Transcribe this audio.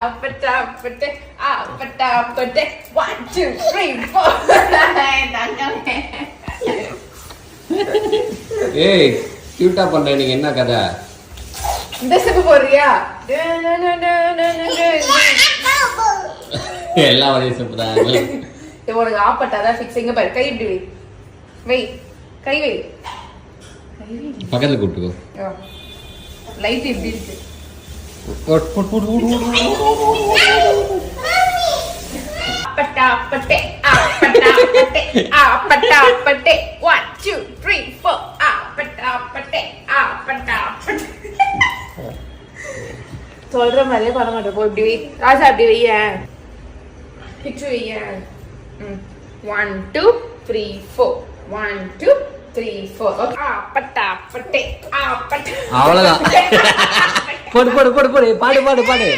அப்பட்டே 1 2 3 4 ஏய் கியூட்டா பண்ற நீங்க என்ன கதை இந்த ஸ்டெப் போறியா எல்லா வரையும் சூப்பரா இது உனக்கு ஆப்பட்டாதான் ஃபிக்ஸிங்க பாரு கை இப்படி வை கை வை பக்கத்துல கூட்டுக்கோ லைட் இப்படி இருக்கு அப்பட்டே 1 2 3 4 அப்பட்டே சொல்ற மாதிரியே பண்ண மாட்டேன் போ இப்படி வை ராஜா அப்படி வைய பிக்சர் வைய 1 2 3 4 1 2 3 4 அப்பட்டே அவ்வளவுதான் போடு பாடு